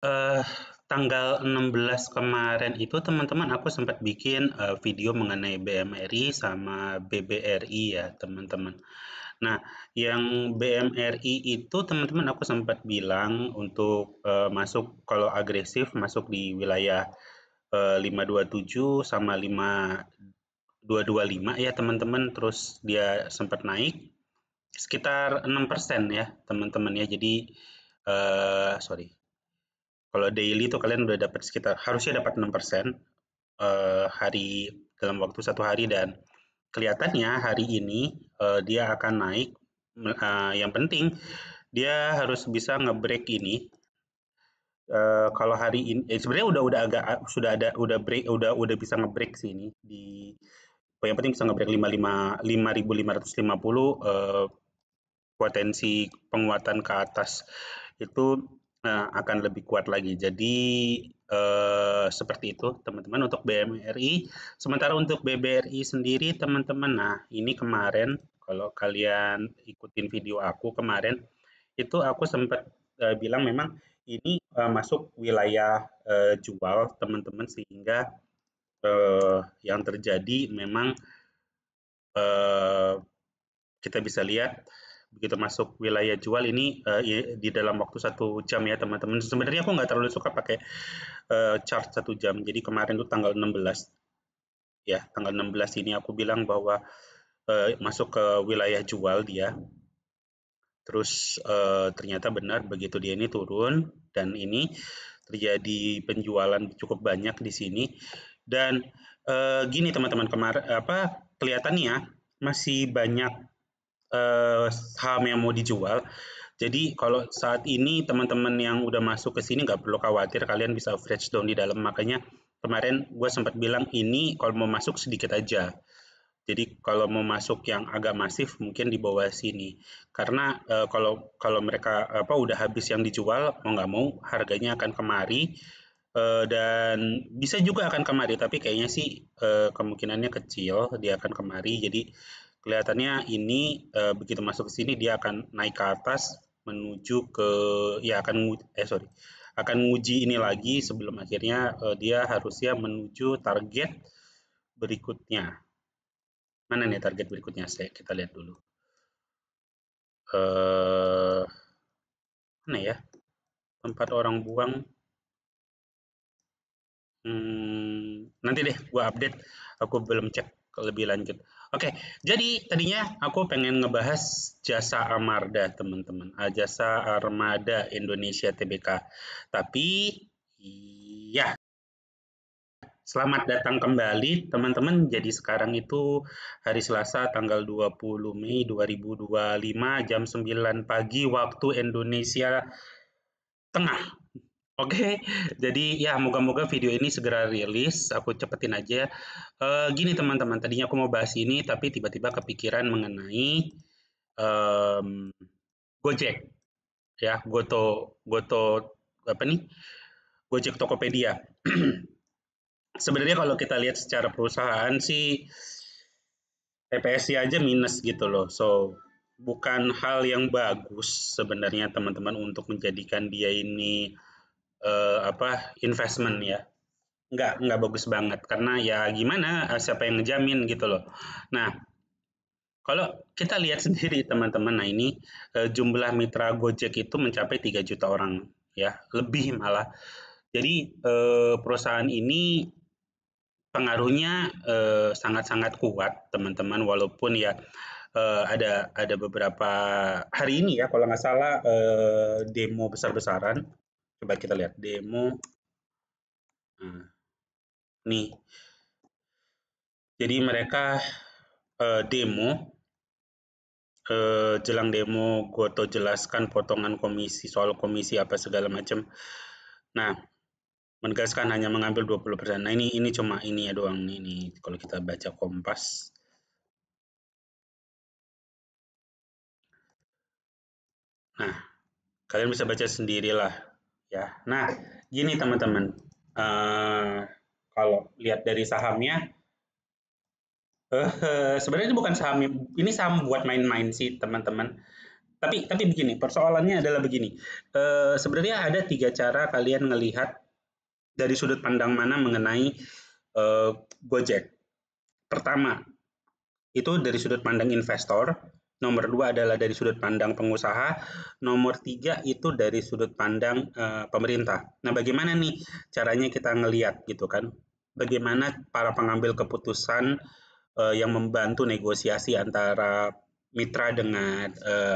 Eh, Tanggal 16 kemarin itu teman-teman aku sempat bikin video mengenai BMRI sama BBRI ya teman-teman. Nah, yang BMRI itu teman-teman aku sempat bilang untuk masuk kalau agresif masuk di wilayah 527 sama 5225 ya teman-teman. Terus dia sempat naik sekitar 6% ya teman-teman ya. Jadi sorry. Kalau daily itu kalian udah dapat sekitar harusnya dapat 6% hari dalam waktu satu hari dan kelihatannya hari ini dia akan naik. Yang penting dia harus bisa ngebreak ini. Kalau hari ini sebenarnya udah agak sudah ada udah break udah bisa ngebreak sih ini di yang penting bisa ngebreak 5550 potensi penguatan ke atas itu akan lebih kuat lagi. Jadi seperti itu teman-teman untuk BMRI. Sementara untuk BBRI sendiri teman-teman, nah ini kemarin kalau kalian ikutin video aku kemarin itu aku sempat bilang memang ini masuk wilayah jual teman-teman sehingga yang terjadi memang eh, kita bisa lihat begitu masuk wilayah jual ini di dalam waktu 1 jam ya teman-teman. Sebenarnya aku nggak terlalu suka pakai chart 1 jam. Jadi kemarin itu tanggal 16 ya, tanggal 16 ini aku bilang bahwa masuk ke wilayah jual dia. Terus ternyata benar begitu dia ini turun dan ini terjadi penjualan cukup banyak di sini. Dan gini teman-teman kemarin apa kelihatannya masih banyak saham yang mau dijual. Jadi kalau saat ini teman-teman yang udah masuk ke sini nggak perlu khawatir, kalian bisa average down di dalam. Makanya kemarin gue sempat bilang ini kalau mau masuk sedikit aja. Jadi kalau mau masuk yang agak masif mungkin di bawah sini. Karena kalau kalau mereka apa udah habis yang dijual mau nggak mau harganya akan kemari. Dan bisa juga akan kemari tapi kayaknya sih kemungkinannya kecil dia akan kemari. Jadi kelihatannya ini begitu masuk ke sini dia akan naik ke atas menuju ke ya sorry akan nguji ini lagi sebelum akhirnya dia harusnya menuju target berikutnya. Mana nih target berikutnya? Kita lihat dulu. Eh, Mana ya? Tempat orang buang. Nanti deh gua update. Aku belum cek lebih lanjut. Oke, jadi tadinya aku pengen ngebahas jasa Armada, teman-teman. Jasa Armada Indonesia Tbk. Tapi, iya, selamat datang kembali teman-teman. Jadi sekarang itu hari Selasa tanggal 20 Mei 2025 jam 9 pagi waktu Indonesia Tengah. Oke, jadi ya moga-moga video ini segera rilis. Aku cepetin aja. Gini teman-teman, tadinya aku mau bahas ini tapi tiba-tiba kepikiran mengenai em, Gojek ya, Goto apa nih? Gojek Tokopedia. Sebenarnya kalau kita lihat secara perusahaan sih TPS-nya aja minus gitu loh. So, bukan hal yang bagus sebenarnya teman-teman untuk menjadikan dia ini apa investment ya. Nggak bagus banget karena ya gimana siapa yang ngejamin gitu loh. Nah, kalau kita lihat sendiri teman-teman, nah ini jumlah mitra Gojek itu mencapai 3 juta orang ya, lebih malah. Jadi perusahaan ini pengaruhnya sangat-sangat kuat teman-teman walaupun ya ada beberapa hari ini ya kalau nggak salah demo besar-besaran. Coba kita lihat demo. Nah, nih, jadi mereka demo jelang demo Goto jelaskan potongan komisi soal komisi apa segala macam. Nah, menegaskan hanya mengambil 20%. Nah, ini cuma ini ya doang nih, ini kalau kita baca Kompas. Nah, kalian bisa baca sendirilah ya. Nah, gini teman-teman. Eh Kalau lihat dari sahamnya sebenarnya ini bukan saham ini saham buat main-main sih, teman-teman. Tapi begini, persoalannya adalah begini. Sebenarnya ada 3 cara kalian ngelihat dari sudut pandang mana mengenai Gojek. Pertama, itu dari sudut pandang investor. Nomor 2 adalah dari sudut pandang pengusaha. Nomor 3 itu dari sudut pandang pemerintah. Nah, bagaimana nih caranya kita ngelihat gitu kan? Bagaimana para pengambil keputusan yang membantu negosiasi antara mitra dengan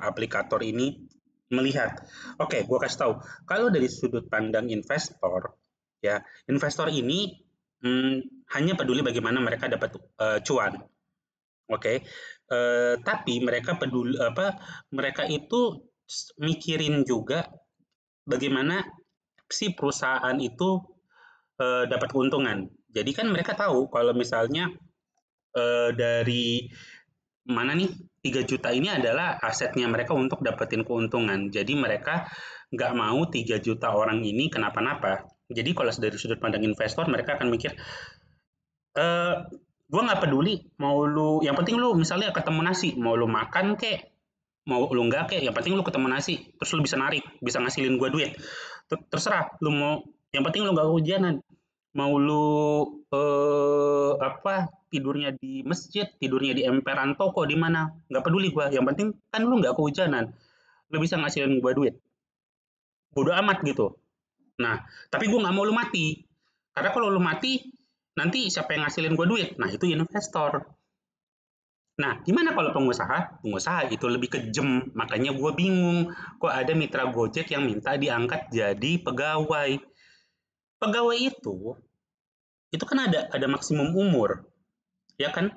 aplikator ini melihat, oke, gue kasih tahu, kalau dari sudut pandang investor, ya, investor ini hanya peduli bagaimana mereka dapat cuan, oke, tapi mereka peduli apa? Mereka itu mikirin juga bagaimana si perusahaan itu dapat keuntungan. Jadi kan mereka tahu kalau misalnya dari mana nih 3 juta ini adalah asetnya mereka untuk dapetin keuntungan. Jadi mereka nggak mau 3 juta orang ini kenapa-napa. Jadi kalau dari sudut pandang investor mereka akan mikir, eh gue nggak peduli mau lu, yang penting lu misalnya ketemu nasi, mau lu makan kek, mau lu nggak kek, yang penting lu ketemu nasi, terus lu bisa narik, bisa ngasilin gue duit. Terserah, lu mau, yang penting lu nggak kehujanan. Mau lu apa, tidurnya di masjid, tidurnya di emperan toko, di mana, nggak peduli gua. Yang penting kan lu nggak kehujanan, lu bisa ngasilin gua duit. Bodo amat gitu. Nah, tapi gua nggak mau lu mati. Karena kalau lu mati, nanti siapa yang ngasilin gua duit? Nah, itu investor. Nah, gimana kalau pengusaha? Pengusaha itu lebih kejem, makanya gue bingung. Kok ada mitra Gojek yang minta diangkat jadi pegawai? Pegawai itu kan ada maksimum umur, ya kan?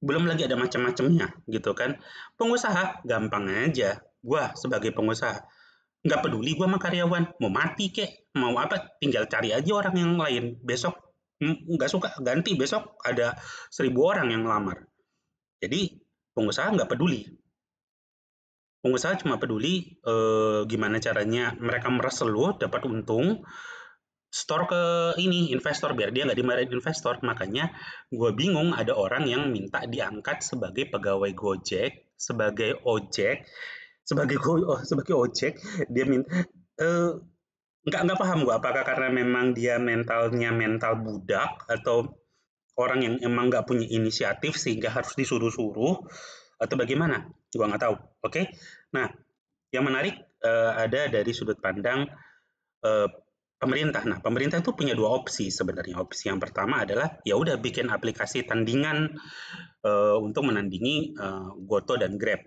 Belum lagi ada macam-macamnya gitu kan. Pengusaha gampang aja. Gua sebagai pengusaha nggak peduli gua sama karyawan, mau mati kek, mau apa, tinggal cari aja orang yang lain. Besok nggak suka ganti, besok ada 1.000 orang yang ngelamar. Jadi pengusaha nggak peduli. Pengusaha cuma peduli gimana caranya mereka meres lu dapat untung, store ke ini investor biar dia nggak dimarahin investor. Makanya gue bingung ada orang yang minta diangkat sebagai pegawai Gojek, sebagai ojek, sebagai ojek, dia minta eh, nggak paham gue apakah karena memang dia mentalnya mental budak atau orang yang emang nggak punya inisiatif sehingga harus disuruh-suruh atau bagaimana, gue nggak tahu. Oke, nah yang menarik ada dari sudut pandang eh, pemerintah. Nah, pemerintah itu punya 2 opsi sebenarnya. Opsi yang pertama adalah ya udah bikin aplikasi tandingan untuk menandingi Goto dan Grab,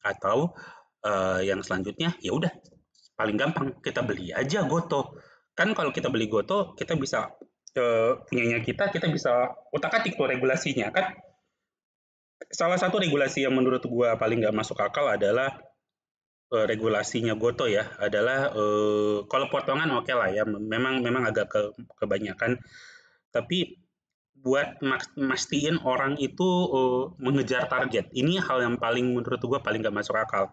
atau yang selanjutnya ya udah paling gampang kita beli aja Goto. Kan kalau kita beli Goto kita bisa punyanya kita bisa utak-atik tuh regulasinya kan. Salah satu regulasi yang menurut gua paling nggak masuk akal adalah regulasinya Goto ya, adalah kalau potongan oke lah ya, memang memang agak kebanyakan, tapi buat mastiin orang itu mengejar target. Ini hal yang paling menurut gua paling nggak masuk akal.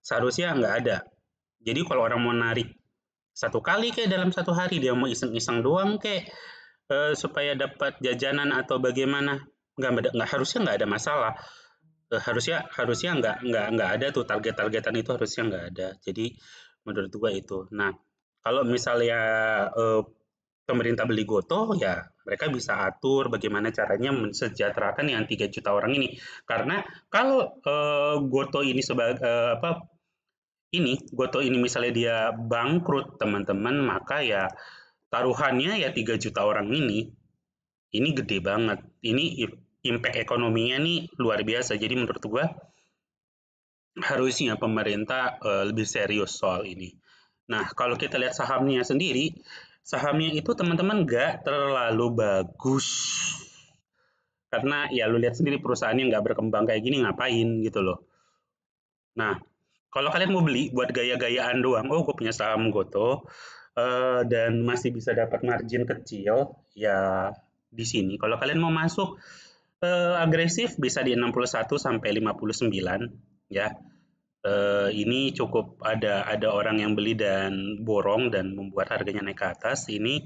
Seharusnya nggak ada. Jadi kalau orang mau narik 1 kali kayak dalam 1 hari, dia mau iseng-iseng doang kayak supaya dapat jajanan atau bagaimana, nggak harusnya nggak ada masalah. Harusnya harusnya nggak ada tuh target-targetan, itu harusnya nggak ada. Jadi menurut gua itu. Nah, kalau misalnya pemerintah beli Goto, ya mereka bisa atur bagaimana caranya mensejahterakan yang 3 juta orang ini. Karena kalau Goto ini sebagai apa, ini Goto ini misalnya dia bangkrut teman-teman, maka ya taruhannya ya 3 juta orang ini gede banget. Ini impact ekonominya nih luar biasa. Jadi menurut gua harusnya pemerintah lebih serius soal ini. Nah, kalau kita lihat sahamnya sendiri, sahamnya itu teman-teman nggak terlalu bagus. Karena ya lu lihat sendiri perusahaannya nggak berkembang kayak gini, ngapain gitu loh. Nah, kalau kalian mau beli buat gaya-gayaan doang, oh gue punya saham Goto, dan masih bisa dapat margin kecil, ya di sini. Kalau kalian mau masuk agresif bisa di 61 sampai 59 ya. Ini cukup ada orang yang beli dan borong dan membuat harganya naik ke atas. Ini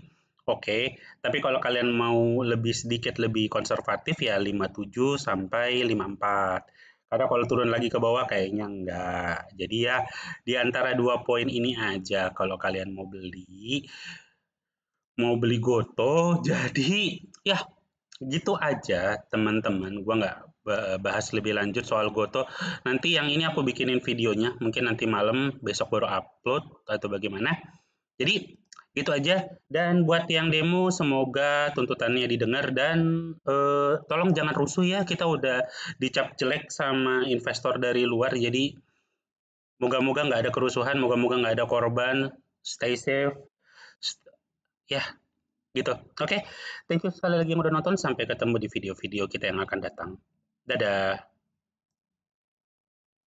oke. Tapi kalau kalian mau lebih sedikit lebih konservatif ya 57 sampai 54. Karena kalau turun lagi ke bawah kayaknya enggak. Jadi ya di antara dua poin ini aja kalau kalian mau beli Goto. Jadi ya gitu aja teman-teman. Gua nggak bahas lebih lanjut soal Goto. Nanti yang ini aku bikinin videonya. Mungkin nanti malam, besok baru upload atau bagaimana. Jadi itu aja. Dan buat yang demo semoga tuntutannya didengar dan tolong jangan rusuh ya. Kita udah dicap jelek sama investor dari luar. Jadi moga-moga nggak ada kerusuhan, moga-moga nggak ada korban. Stay safe. Ya, gitu. Oke, thank you sekali lagi yang udah nonton. Sampai ketemu di video-video kita yang akan datang. Dadah.